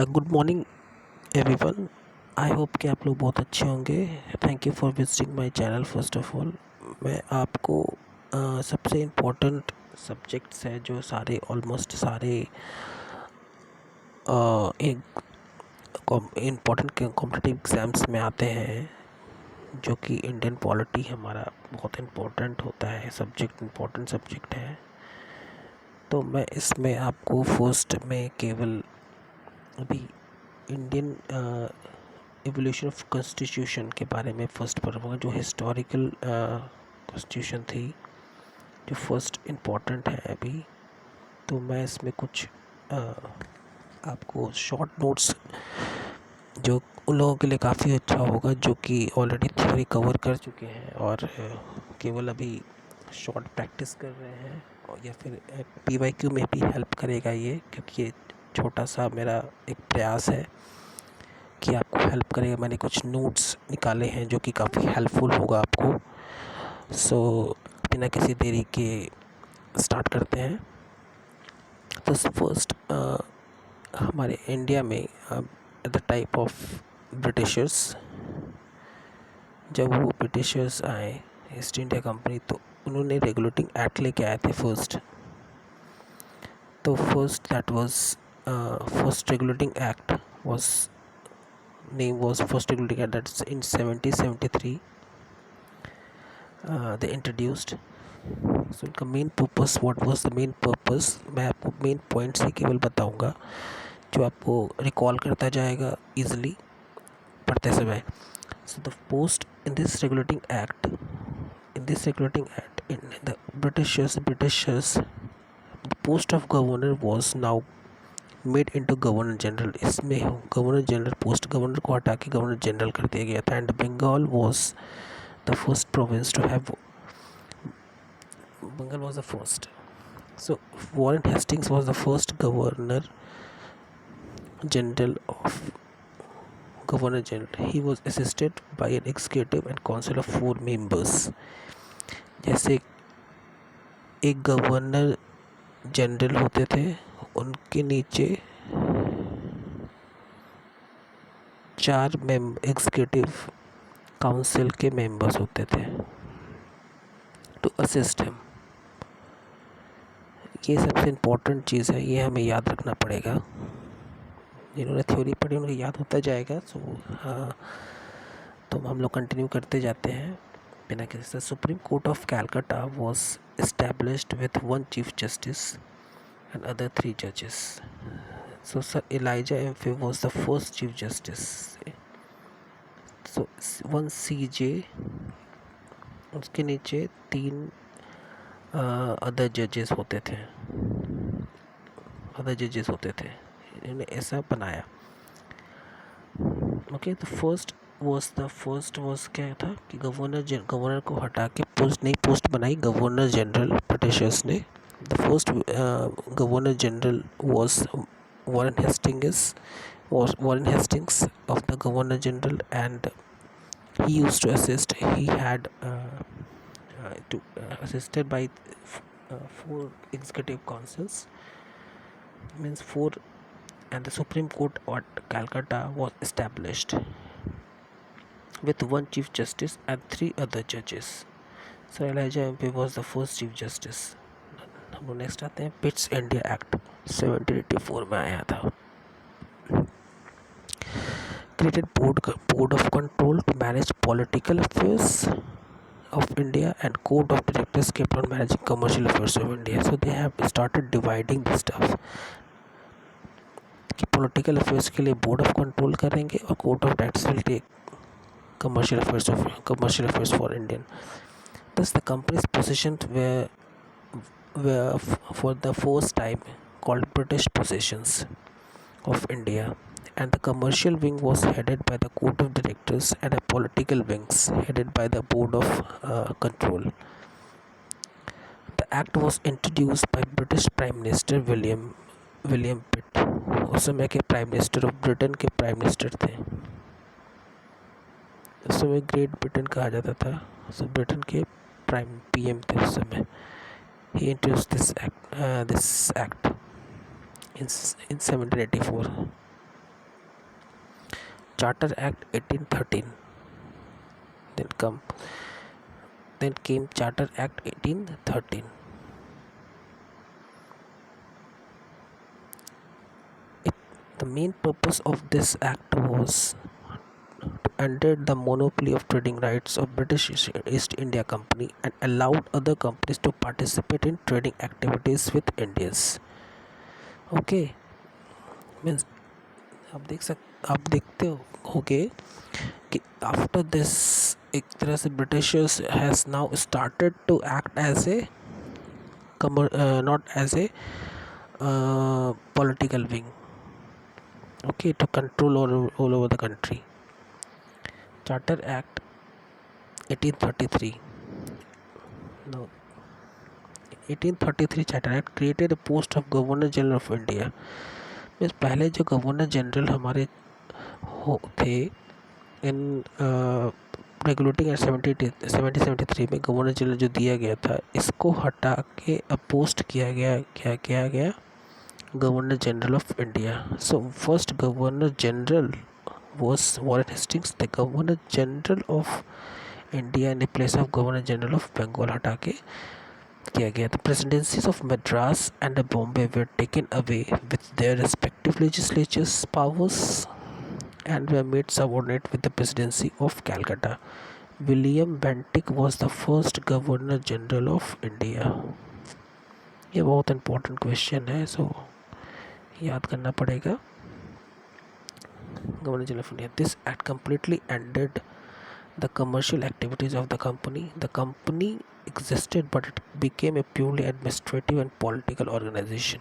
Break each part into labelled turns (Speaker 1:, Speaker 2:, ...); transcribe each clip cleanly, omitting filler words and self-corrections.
Speaker 1: Good morning everyone. I hope कि आप लोग बहुत अच्छे होंगे। Thank you for visiting my channel. First of all मैं आपको सबसे इम्पोर्टेंट सब्जेक्ट्स हैं जो सारे ऑलमोस्ट सारे एक इम्पोर्टेंट कॉम्पिटिटिव एग्ज़ाम्स में आते हैं, जो कि इंडियन पॉलिटी हमारा बहुत इम्पोर्टेंट होता है, सब्जेक्ट इम्पोर्टेंट सब्जेक्ट है। तो मैं इसमें आपको फर्स्ट में केवल अभी इंडियन एवोल्यूशन ऑफ कॉन्स्टिट्यूशन के बारे में फर्स्ट पढ़ूँगा, जो हिस्टोरिकल कॉन्स्टिट्यूशन थी, जो फर्स्ट इम्पोर्टेंट है अभी। तो मैं इसमें कुछ आपको शॉर्ट नोट्स, जो उन लोगों के लिए काफ़ी अच्छा होगा जो कि ऑलरेडी थ्योरी कवर कर चुके हैं और केवल अभी शॉर्ट प्रैक्टिस कर रहे हैं, और या फिर पीवाईक्यू में भी हेल्प करेगा ये, क्योंकि ये छोटा सा मेरा एक प्रयास है कि आपको हेल्प करेगा। मैंने कुछ नोट्स निकाले हैं जो कि काफ़ी हेल्पफुल होगा आपको। सो बिना किसी देरी के स्टार्ट करते हैं। तो फर्स्ट हमारे इंडिया में द टाइप ऑफ ब्रिटिशर्स, जब वो ब्रिटिशर्स आए ईस्ट इंडिया कंपनी, तो उन्होंने रेगुलेटिंग एक्ट लेके आए थे फर्स्ट। तो first that was first regulating act was name was first regulating act, that's in 1773 they introduced. So इनका main purpose, what was the main purpose, मैं आपको मेन पॉइंट्स ही केवल बताऊंगा जो आपको रिकॉल करता जाएगा इजीली पढ़ते समय। So the post in this regulating act, in the Britishers, the post of governor was now made into governor general. इसमें गवर्नर जनरल पोस्ट, गवर्नर को हटा के गवर्नर जनरल कर दिया गया था। And Bengal was the first province to have, Bengal was the first. So Warren Hastings was the first governor general of governor general. He was assisted by an executive and council of 4 members. जैसे एक governor general होते थे, उनके नीचे 4 executive council के members होते थे to assist him. ये सबसे इम्पोर्टेंट चीज़ है, ये हमें याद रखना पड़ेगा। जिन्होंने थ्योरी पढ़ी उनको याद होता जाएगा। सो हाँ, तो हम लोग कंटिन्यू करते जाते हैं बिना किसी। Supreme court of Calcutta was established with 1 chief justice and other 3 judges. So Sir Elijah M.F. was the first chief justice. So 1 CJ, उसके नीचे 3 अदर जजेस होते थे, इन्होंने ऐसा बनाया। ओके, तो फर्स्ट वॉज क्या था कि गवर्नर को हटा के नई पोस्ट बनाई गवर्नर जनरल ब्रिटिशर्स ने। The first Governor General was Warren Hastings of the Governor General, and he used to assist. He had assisted by 4 executive councils, means 4, and the Supreme Court at Calcutta was established with 1 Chief Justice and 3 other judges. So Elijah MP was the first Chief Justice. हम लोग next आते हैं। Pitt's India act 1784 में आया था। Created board of control to manage political affairs of India and court of directors kept on managing commercial affairs of India. So they have started dividing this stuff कि political affairs के लिए board of control करेंगे और court of directors will take commercial affairs for Indian. Thus the company's positions were for the first time called British Possessions of India, and the commercial wing was headed by the court of directors and a political wings headed by the board of control. The act was introduced by British Prime Minister William Pitt। उस समय के prime minister of Britain के prime minister थे। उस समय great Britain कहा जाता था। सो ब्रिटेन के प्राइम पीएम थे उस समय। He introduced this act in 1784. Charter Act 1813. Then came Charter Act 1813. The main purpose of this act was to ended the monopoly of trading rights of British East India Company and allowed other companies to participate in trading activities with Indians. Okay, means आप देखते होगे कि after this एक तरह से britishers has now started to act as a not as a political wing, okay, to control all over the country. Charter Act 1833. Now 1833 Charter Act created a post of Governor General of India. Means पहले जो governor general हमारे थे इन regulating act 1773 में governor general जो दिया गया था, इसको हटा के अपोस्ट किया गया governor general of India. So first governor general was Warren Hastings, the Governor General of India in the place of Governor General of Bengal हटा के किया गया. The presidencies of Madras and Bombay were taken away with their respective legislatures powers and were made subordinate with the presidency of Calcutta. William Bentinck was the first Governor General of India. ये बहुत important question है, so याद करना पड़ेगा. Governor General of India. This act completely ended the commercial activities of the company. The company existed, but it became a purely administrative and political organization.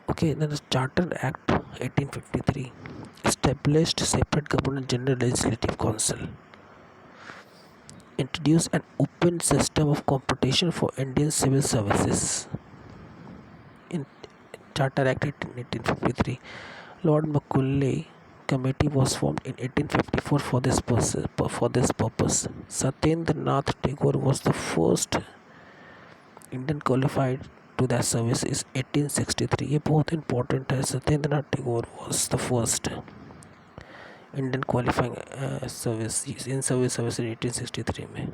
Speaker 1: Okay, then the Charter Act 1853 established separate Governor General Legislative Council, introduced an open system of competition for Indian civil services. In Charter Act 1853, Lord Macaulay Committee was formed in 1854 for this purpose. Satyendra Nath Tagore was the first Indian qualified to that service is 1863. ये बहुत important है. Satyendra Nath Tagore was the first Indian qualifying service in service in 1863 में.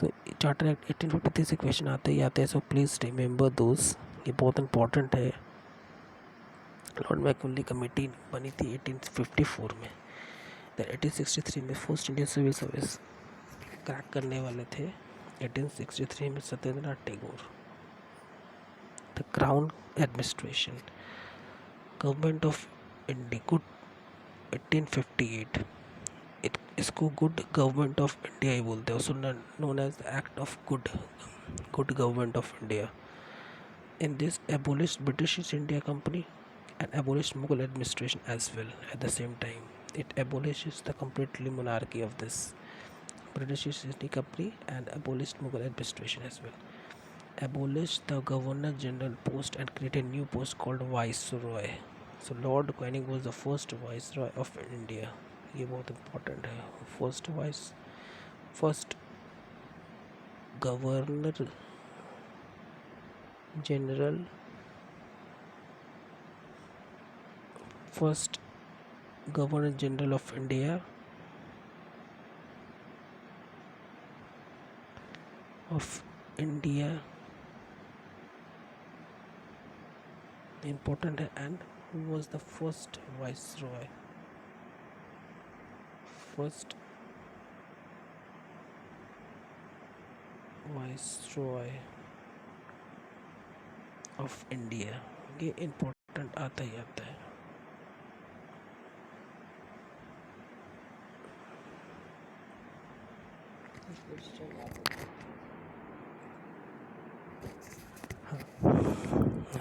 Speaker 1: So Charter Act 1853 से question आते ही आते हैं, so please remember those. ये बहुत important है. लॉर्ड मैकॉले कमेटी बनी थी 1854 में. then 1863 में first Indian civil service crack करने वाले थे 1863 में Satyendra Nath Tagore. The crown administration government of India good 1858. इसको गुड गवर्नमेंट ऑफ इंडिया ही बोलते हैं, so known as the act of good government of India. In this abolished British East India company and abolished Mughal administration as well at the same time. It abolishes the completely monarchy of this British East India Company and abolished Mughal administration as well. Abolished the Governor General post and created a new post called Viceroy. So Lord Canning was the first Viceroy of India. ये बहुत important है. First Governor General, first Governor General of India important है. and who was the first Viceroy of India. ये important आता ही आता है.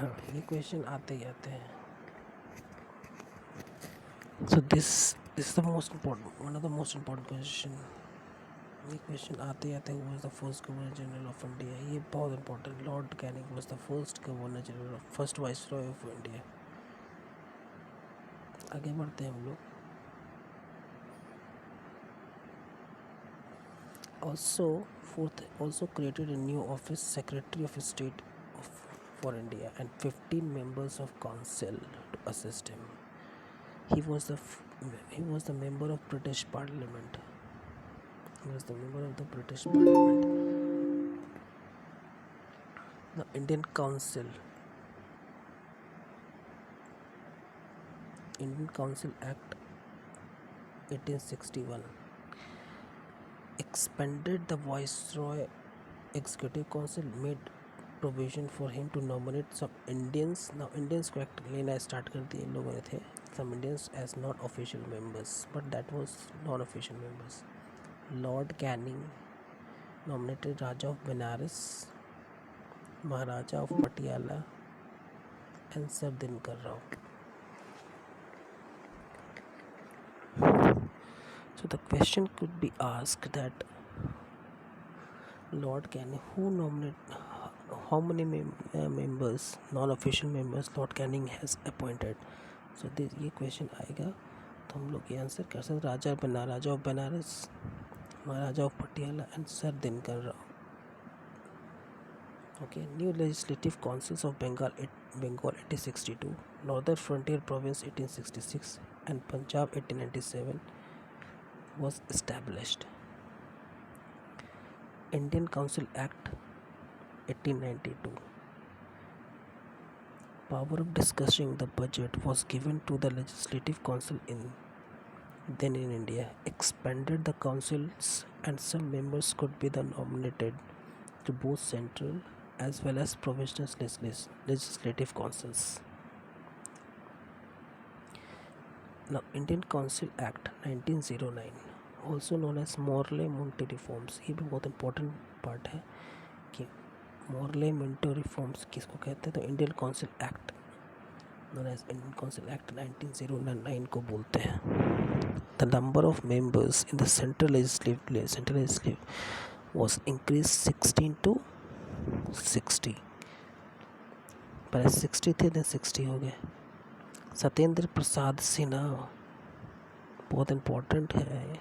Speaker 1: हाँ, ये क्वेश्चन आते ही आते हैं. So this is the most important, one of the most important question. ये क्वेश्चन आते ही आते हैं. Who was the first Governor General of India? ये बहुत important. Lord Canning was the first Governor General, first Viceroy of India. आगे बढ़ते हैं हम लोग. Also created a new office, Secretary of State for India, and 15 members of council to assist him. He was he was the member of British Parliament. He was the member of the British Parliament. The Indian Council Act 1861 expanded the Viceroy Executive Council, made provision for him to nominate some Indians. Now Indians को act लेना start कर दिए इन लोगों ने थे, some Indians as not official members, but that was non-official members. Lord Canning nominated Raja of Benares, Maharaja of Patiala, and Sir Dinkar Rao. So the question could be asked that Lord Canning, who nominated, how many members, non-official members Lord Canning has appointed. So this ये question आएगा तो हम लोग ये answer कर सकते Raja of Banaras, Maharaja of Patiala and sir Dinkar Rao. Okay, new legislative councils of Bengal 1862, Northern Frontier Province 1866, and Punjab 1897 was established. Indian Council Act 1892. Power of discussing the budget was given to the Legislative Council in India. Expanded the councils, and some members could be nominated to both central as well as provincial legislative councils. Now, Indian Council Act 1909, also known as Morley-Montagu Reforms, ये भी बहुत important part है कि Morley-Montagu Reforms किसको कहते हैं. तो Indian Council Act known as Indian Council Act 1909 को बोलते हैं. The number of members in the central legislative was increased 16 to 60. पहले 60 थे, then 60 हो गए. सत्येंद्र प्रसाद सिन्हा बहुत important है,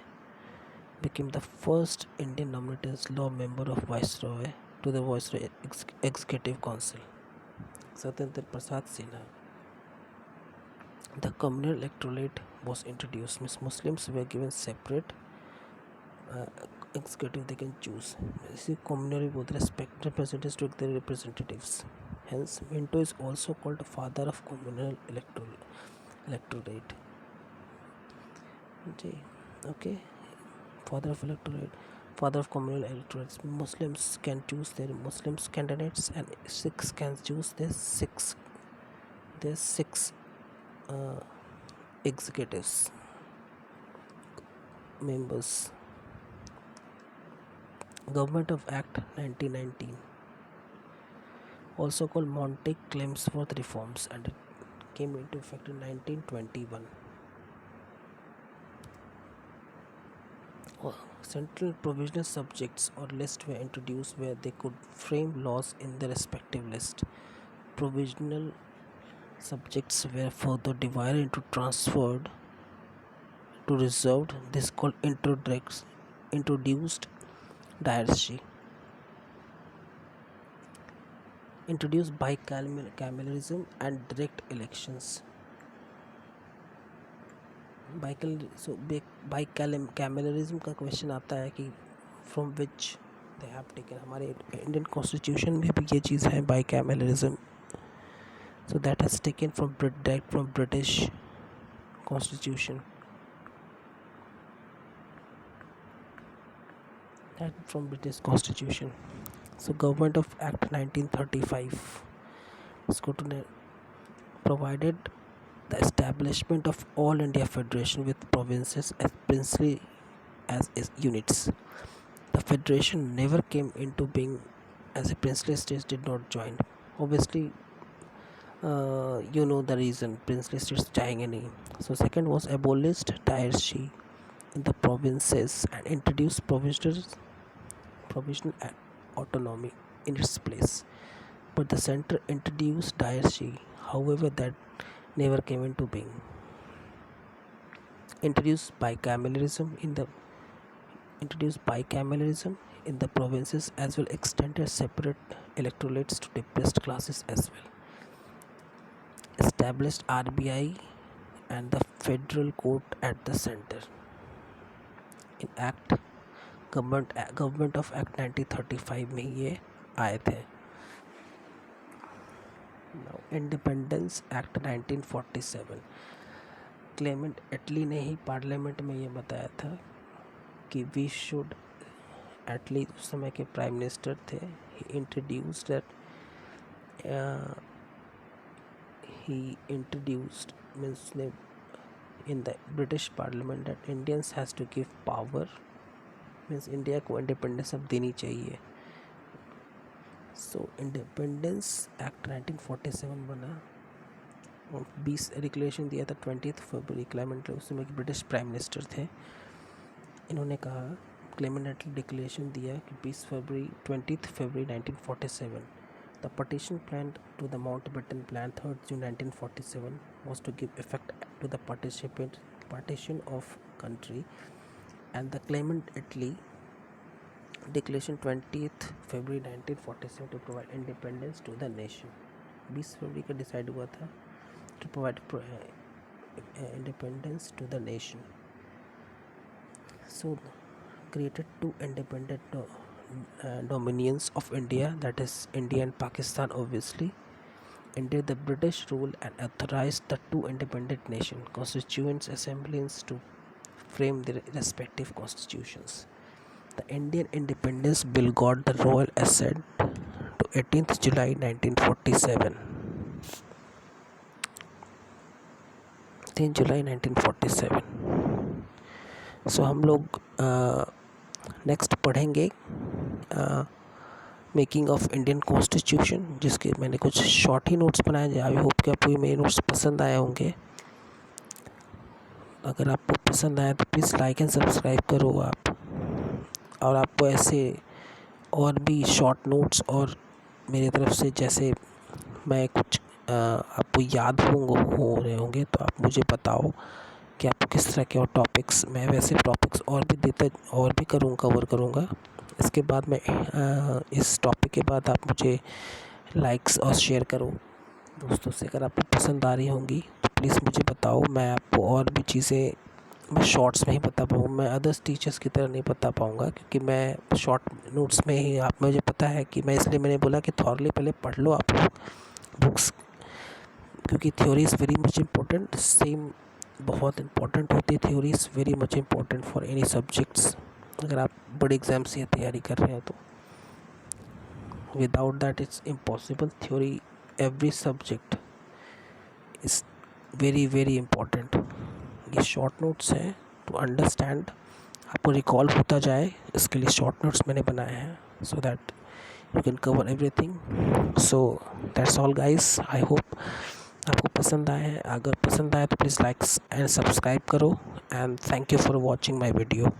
Speaker 1: became the first Indian nominated as law member of Viceroy to the Viceroy Executive Council. Satyendra Prasad Sinha. The communal electorate was introduced. Means Muslims were given separate executive they can choose. इसी communal both respect representatives to their representatives. Hence, Minto is also called father of communal electorate. Okay, father of electorate, father of communal electorates. Muslims can choose their Muslim candidates, and Sikhs can choose their six executives members. Government of Act 1919, also called Montague Chelmsford Reforms, and it came into effect in 1921. Central provisional subjects or lists were introduced where they could frame laws in their respective list. Provisional subjects were further divided into transferred to reserved. This called introduced diarchy. Introduced bicameralism and direct elections. Bicameralism का question आता है कि from which they have taken. हमारे Indian constitution में भी ये चीज़ है bicameralism. So that has taken from British Constitution. So Government of Act 1935 provided the establishment of All India Federation with provinces as princely as units. The federation never came into being as a princely states did not join. Obviously, you know the reason, princely states चाहेंगे नहीं. So second was abolished diarchy in the provinces and introduced provisional autonomy in its place. But the center introduced diarchy, however that never came into being. Introduced bicameralism in the provinces as well, extended separate electorates to depressed classes as well. Established RBI and the federal court at the centre. In act government of act 1935 में ये आए थे। Now independence act 1947, Clement एटली ने ही parliament में ये बताया था कि वी शुड, एटली उस समय के प्राइम मिनिस्टर थे, ही इंट्रोड्यूस्ड मीन्स ने in the British parliament that Indians has to give power, means India को इंडिपेंडेंस अब देनी चाहिए। सो इंडिपेंडेंस एक्ट 1947 बना और 20 रेगुलेशन दिया था 20 फरवरी। क्लेमेंट उस समय के ब्रिटिश प्राइम मिनिस्टर थे। इन्होंने कहा, क्लेमेंट ने डिक्लेरेशन दिया कि 20 फरवरी 1947 the partition plan to the Mountbatten plan 3 June 1947 was to give effect to the partition of country, and the claimant Italy declaration 20th February 1947 to provide independence to the nation। 20 फरवरी का decide हुआ था to provide independence to the nation। So created two independent dominions of India, that is India and Pakistan obviously, ended the British rule and authorized the two independent nation constituent assemblies to frame their respective constitutions। The Indian Independence Bill got the royal assent to 18th July 1947। 3 जुलाई 1947। सो हम लोग next पढ़ेंगे making of Indian constitution, जिसके मैंने कुछ short ही notes बनाए हैं। I hope कि आपको मेरे नोट्स पसंद आए होंगे। अगर आपको पसंद आया तो प्लीज़ लाइक एंड सब्सक्राइब करो आप। और आपको ऐसे और भी शॉर्ट नोट्स और मेरी तरफ से जैसे मैं कुछ आपको याद हो रहे होंगे तो आप मुझे बताओ कि आपको किस तरह के और टॉपिक्स, मैं वैसे टॉपिक्स और भी कवर करूँगा। इसके बाद मैं इस टॉपिक के बाद आप मुझे लाइक्स और शेयर करो दोस्तों से। अगर आपको पसंद आ रही होंगी तो प्लीज़ मुझे बताओ, मैं आपको और भी चीज़ें मैं शॉर्ट्स में ही बता पाऊँ। मैं अदर्स टीचर्स की तरह नहीं बता पाऊँगा क्योंकि मैं शॉर्ट नोट्स में ही, आप मुझे पता है कि मैं इसलिए मैंने बोला कि थॉरली पहले पढ़ लो आप बुक्स, क्योंकि theory is very much important. Same बहुत इम्पोर्टेंट होती है theory, is very much important for any subjects. अगर आप बड़े एग्ज़ाम्स की तैयारी कर रहे हैं तो without that it's impossible. Theory every subject is very very important. ये शॉर्ट नोट्स हैं टू अंडरस्टैंड, आपको रिकॉल होता जाए, इसके लिए शॉर्ट नोट्स मैंने बनाए हैं so that you can cover everything. So that's all guys. I hope आपको पसंद आए हैं। अगर पसंद आए तो प्लीज़ लाइक एंड सब्सक्राइब करो, and thank you for watching my video.